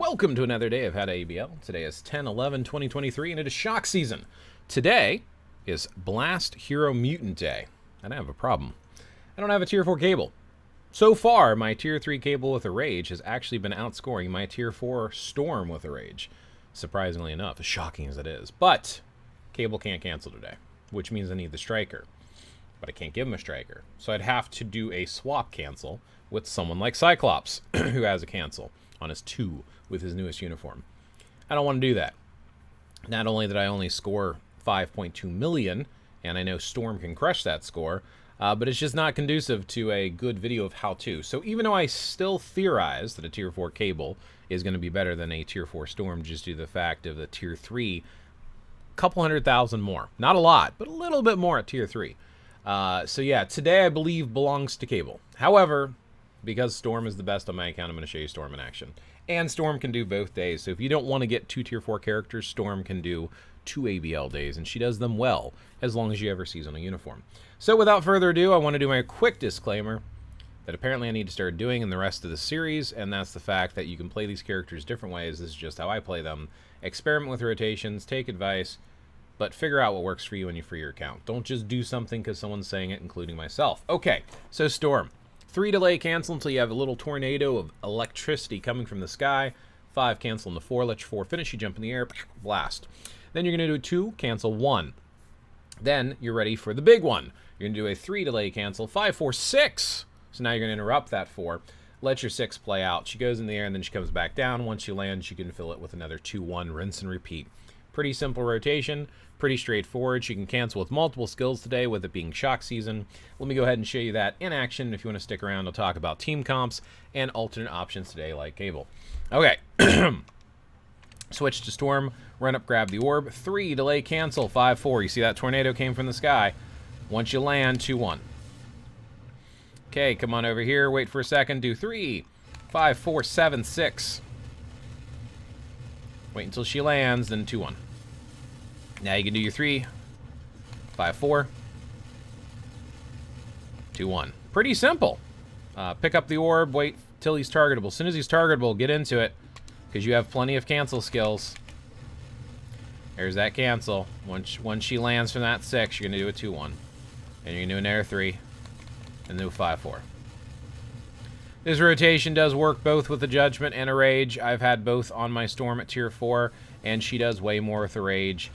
welcome to another day of How to ABL. Today is 10/11/2023, and it is shock season. Today is Blast Hero Mutant Day, and I have a problem. I don't have a Tier 4 cable. So far, my Tier 3 cable with a Rage has actually been outscoring my Tier 4 Storm with a Rage, surprisingly enough, as shocking as it is. But cable can't cancel today, which means I need the Striker. But I can't give him a Striker, so I'd have to do a swap cancel with someone like Cyclops, who has a cancel on his 2 with his newest uniform. I don't want to do that. Not only did I only score 5.2 million, and I know Storm can crush that score, but it's just not conducive to a good video of how to. So even though I still theorize that a Tier 4 cable is going to be better than a Tier 4 Storm, just due to the fact of the Tier 3, couple 100,000 more. Not a lot, but a little bit more at Tier 3. So yeah, today I believe belongs to cable. However, because Storm is the best on my account, I'm going to show you Storm in action. And Storm can do both days, so if you don't want to get 2 Tier 4 characters, Storm can do 2 ABL days, and she does them well, as long as you have her seasonal uniform. So without further ado, I want to do my quick disclaimer that apparently I need to start doing in the rest of the series, and that's the fact that you can play these characters different ways. This is just how I play them. Experiment with rotations, take advice, but figure out what works for you and for your account. Don't just do something because someone's saying it, including myself. Okay, so Storm. 3 delay cancel until you have a little tornado of electricity coming from the sky. 5 cancel into 4. Let your 4 finish. You jump in the air. Blast. Then you're going to do 2. Cancel 1. Then you're ready for the big one. You're going to do a 3 delay cancel. 5, 4, 6. So now you're going to interrupt that 4. Let your 6 play out. She goes in the air and then she comes back down. Once she lands, you can fill it with another 2, 1. Rinse and repeat. Pretty simple rotation, pretty straightforward. She can cancel with multiple skills today, with it being shock season. Let me go ahead and show you that in action. If you want to stick around, I'll talk about team comps and alternate options today, like cable. Okay. Switch to Storm, run up, grab the orb. 3, delay, cancel, 5, 4. You see that tornado came from the sky. Once you land, 2, 1. Okay, come on over here, wait for a second, do 3, 5, 4, 7, 6. Wait until she lands, then 2, 1. Now you can do your 3, 5, 4, 2, 1. Pretty simple. Pick up the orb, wait till he's targetable. As soon as he's targetable, get into it, because you have plenty of cancel skills. There's that cancel. Once she lands from that 6, you're going to do a 2, 1. And you're going to do an air 3, and do 5, 4. This rotation does work both with a Judgment and a Rage. I've had both on my Storm at Tier 4, and she does way more with a Rage.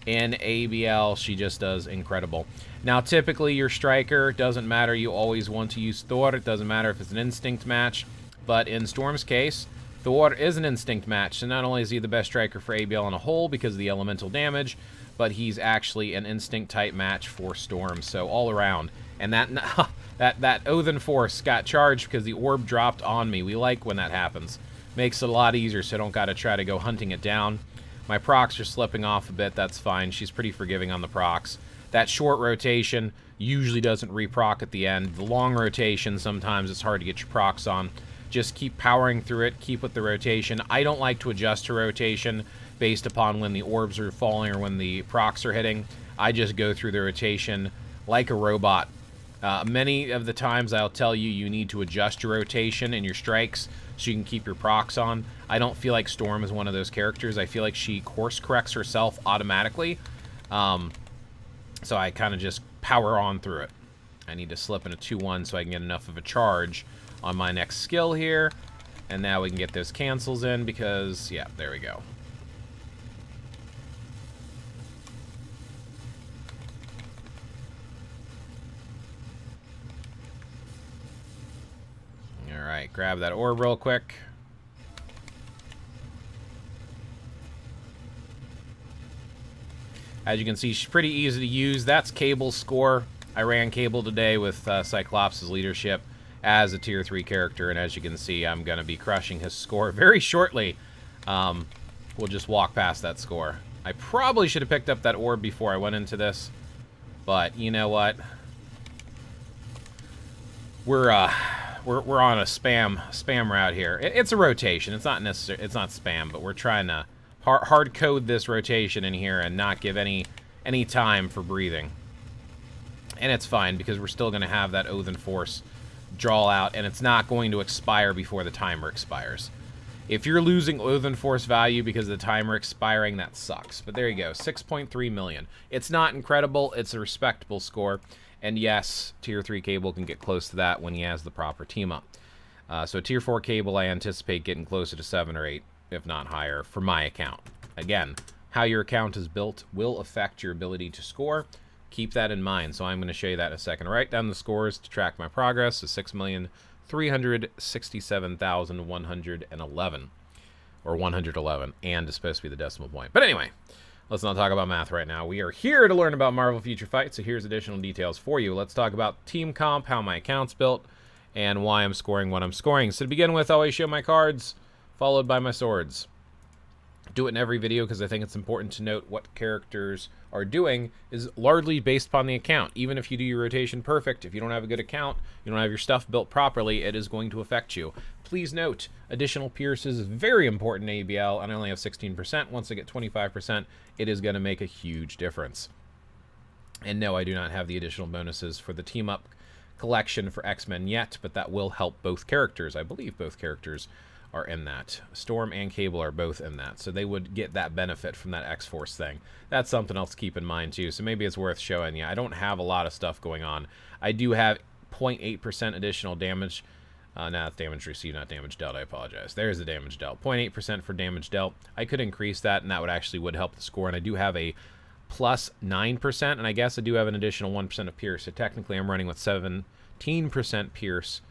In ABL, she just does incredible. Now, typically, your Striker, doesn't matter. You always want to use Thor. It doesn't matter if it's an Instinct match. But in Storm's case, Thor is an Instinct match. So not only is he the best Striker for ABL in a whole because of the elemental damage, but he's actually an Instinct-type match for Storm. So all around. And that Oathen Force got charged because the orb dropped on me. We like when that happens. Makes it a lot easier, so I don't got to try to go hunting it down. My procs are slipping off a bit. That's fine. She's pretty forgiving on the procs. That short rotation usually doesn't re-proc at the end. The long rotation, sometimes it's hard to get your procs on. Just keep powering through it. Keep with the rotation. I don't like to adjust to rotation based upon when the orbs are falling or when the procs are hitting. I just go through the rotation like a robot. Many of the times I'll tell you you need to adjust your rotation and your strikes so you can keep your procs on. I don't feel like Storm is one of those characters. I feel like she course corrects herself automatically. So I kind of just power on through it. I need to slip in a 2, 1 so I can get enough of a charge on my next skill here. And now we can get those cancels in because, yeah, there we go. Alright, grab that orb real quick. As you can see, she's pretty easy to use. That's Cable's score. I ran Cable today with Cyclops' leadership as a Tier 3 character, and as you can see, I'm going to be crushing his score very shortly. We'll just walk past that score. I probably should have picked up that orb before I went into this, but you know what? We're on a spam route here. It's a rotation. It's not necessary. It's not spam, but we're trying to hard code this rotation in here and not give any time for breathing. And it's fine because we're still going to have that Oathen Force draw out, and it's not going to expire before the timer expires. If you're losing Oath Force value because of the timer expiring, that sucks. But there you go, 6.3 million. It's not incredible. It's a respectable score. And yes, Tier 3 Cable can get close to that when he has the proper team up. So Tier 4 Cable, I anticipate getting closer to 7 or 8, if not higher, for my account. Again, how your account is built will affect your ability to score. Keep that in mind. So I'm going to show you that in a second. Write down the scores to track my progress. So 6,367,111. Or 111. And it's supposed to be the decimal point. But anyway, let's not talk about math right now. We are here to learn about Marvel Future Fight. So here's additional details for you. Let's talk about team comp, how my account's built, and why I'm scoring what I'm scoring. So to begin with, I always show my cards, followed by my swords. Do it in every video because I think it's important to note what characters are doing is largely based upon the account. Even if you do your rotation perfect, if you don't have a good account, you don't have your stuff built properly, it is going to affect you. Please note, additional pierces is very important in ABL, and I only have 16%. Once I get 25%, it is going to make a huge difference. And no, I do not have the additional bonuses for the team-up collection for X-Men yet, but that will help both characters. I believe both characters are in that. Storm and Cable are both in that, so they would get that benefit from that X-Force thing. That's something else to keep in mind too, so maybe it's worth showing you. I don't have a lot of stuff going on. I do have 0.8% additional damage. No, it's damage received, not damage dealt. I apologize. There's the damage dealt. 0.8% for damage dealt. I could increase that, and that would actually help the score, and I do have a plus 9%, and I guess I do have an additional 1% of Pierce, so technically I'm running with 17% Pierce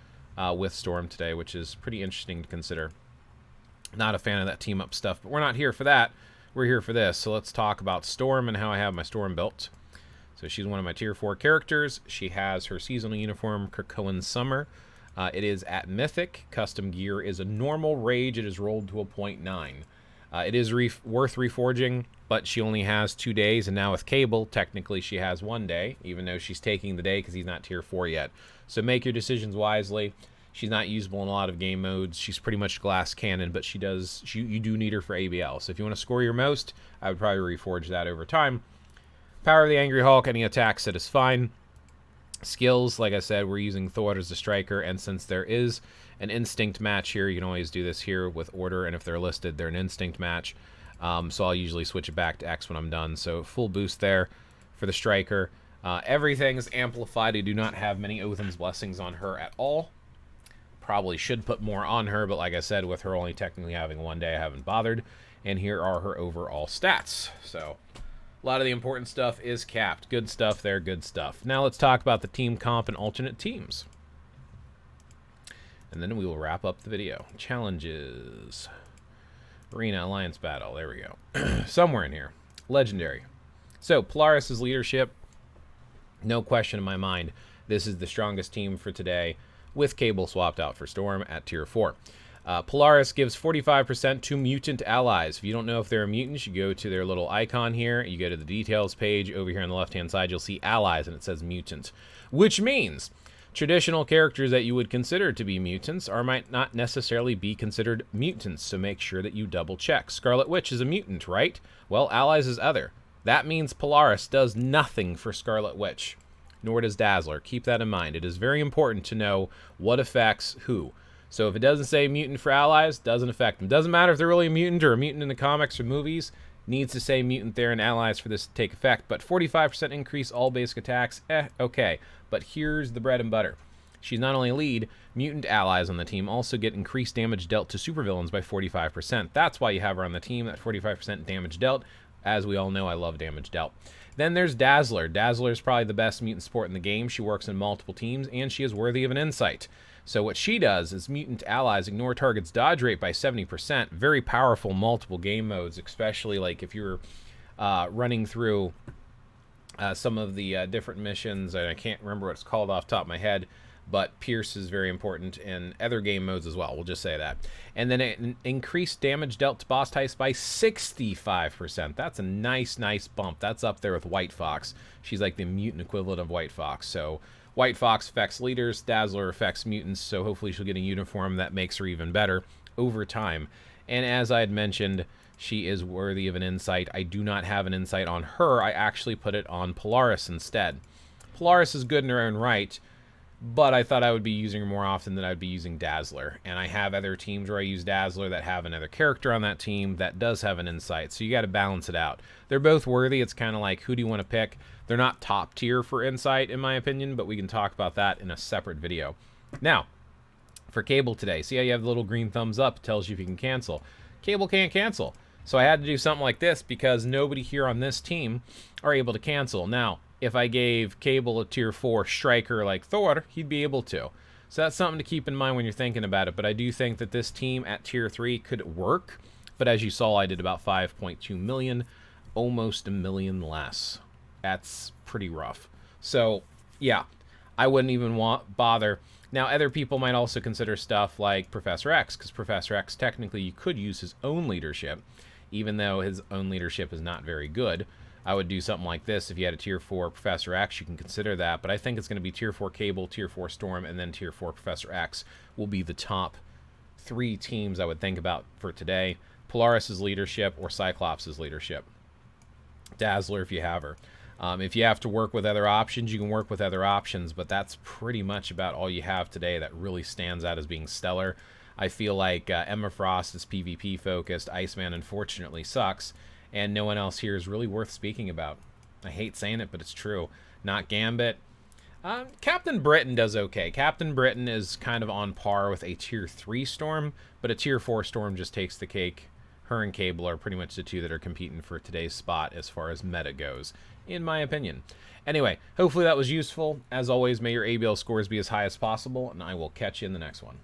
with Storm today, which is pretty interesting to consider. Not a fan of that team-up stuff, but we're not here for that. We're here for this. So let's talk about Storm and how I have my Storm built. So she's one of my Tier 4 characters. She has her seasonal uniform, Krakoan Summer. It is at Mythic. Custom gear is a normal rage. It is rolled to a 0.9. It is worth reforging, but she only has 2 days, and now with Cable, technically she has 1 day, even though she's taking the day because he's not Tier 4 yet. So make your decisions wisely. She's not usable in a lot of game modes. She's pretty much glass cannon, but you do need her for ABL. So if you want to score your most, I would probably reforge that over time. Power of the Angry Hulk, any attack set is fine. Skills, like I said, we're using Thor as the striker, and since there is an instinct match here, you can always do this here with order, and if they're listed, they're an instinct match. So I'll usually switch it back to X when I'm done. So full boost there for the striker. Everything is amplified. I do not have many Othin's Blessings on her at all. Probably should put more on her, but like I said, with her only technically having 1 day, I haven't bothered. And here are her overall stats. So a lot of the important stuff is capped. Good stuff there, good stuff. Now let's talk about the team comp and alternate teams. And then we will wrap up the video. Challenges. Arena Alliance Battle. There we go. Somewhere in here. Legendary. So, Polaris' leadership. No question in my mind. This is the strongest team for today, with Cable swapped out for Storm at Tier 4. Polaris gives 45% to mutant allies. If you don't know if they're a mutant, you go to their little icon here. You go to the details page. Over here on the left-hand side, you'll see allies, and it says mutant. Which means traditional characters that you would consider to be mutants might not necessarily be considered mutants, so make sure that you double-check. Scarlet Witch is a mutant, right? Well, allies is other. That means Polaris does nothing for Scarlet Witch, nor does Dazzler. Keep that in mind. It is very important to know what affects who. So if it doesn't say mutant for allies, doesn't affect them. Doesn't matter if they're really a mutant or a mutant in the comics or movies. Needs to say mutant there and allies for this to take effect. But 45% increase all basic attacks, okay. But here's the bread and butter. She's not only lead, mutant allies on the team also get increased damage dealt to supervillains by 45%. That's why you have her on the team, that 45% damage dealt. As we all know, I love damage dealt. Then there's Dazzler. Dazzler is probably the best mutant support in the game. She works in multiple teams, and she is worthy of an insight. So what she does is mutant allies ignore target's dodge rate by 70%. Very powerful multiple game modes, especially like if you're running through some of the different missions. And I can't remember what it's called off the top of my head, but Pierce is very important in other game modes as well. We'll just say that. And then it increased damage dealt to boss types by 65%. That's a nice bump. That's up there with White Fox. She's like the mutant equivalent of White Fox. So White Fox affects leaders, Dazzler affects mutants, so hopefully she'll get a uniform that makes her even better over time. And as I had mentioned, she is worthy of an insight. I do not have an insight on her. I actually put it on Polaris instead. Polaris is good in her own right. but I thought I would be using her more often than I'd be using Dazzler. And I have other teams where I use Dazzler that have another character on that team that does have an insight, so you got to balance it out. They're both worthy. It's kind of like, who do you want to pick? They're not top tier for insight, in my opinion, but we can talk about that in a separate video. Now, for Cable today, see how you have the little green thumbs up? It tells you if you can cancel. Cable can't cancel. So I had to do something like this because nobody here on this team are able to cancel. Now, if I gave Cable a tier 4 striker like Thor, he'd be able to. So that's something to keep in mind when you're thinking about it. But I do think that this team at tier 3 could work. But as you saw, I did about 5.2 million, almost $1 million less. That's pretty rough. So, yeah, I wouldn't even bother. Now, other people might also consider stuff like Professor X, because Professor X, technically, you could use his own leadership, even though his own leadership is not very good. I would do something like this. If you had a tier 4 Professor X, you can consider that, but I think it's going to be tier 4 Cable, tier 4 Storm, and then tier 4 Professor X will be the top 3 teams I would think about for today. Polaris' leadership or Cyclops' leadership. Dazzler if you have her. If you have to work with other options, you can work with other options, but that's pretty much about all you have today that really stands out as being stellar. I feel like Emma Frost is PvP focused. Iceman unfortunately sucks, and no one else here is really worth speaking about. I hate saying it, but it's true. Not Gambit. Captain Britain does okay. Captain Britain is kind of on par with a tier 3 Storm, but a tier 4 Storm just takes the cake. Her and Cable are pretty much the two that are competing for today's spot as far as meta goes, in my opinion. Anyway, hopefully that was useful. As always, may your ABL scores be as high as possible, and I will catch you in the next one.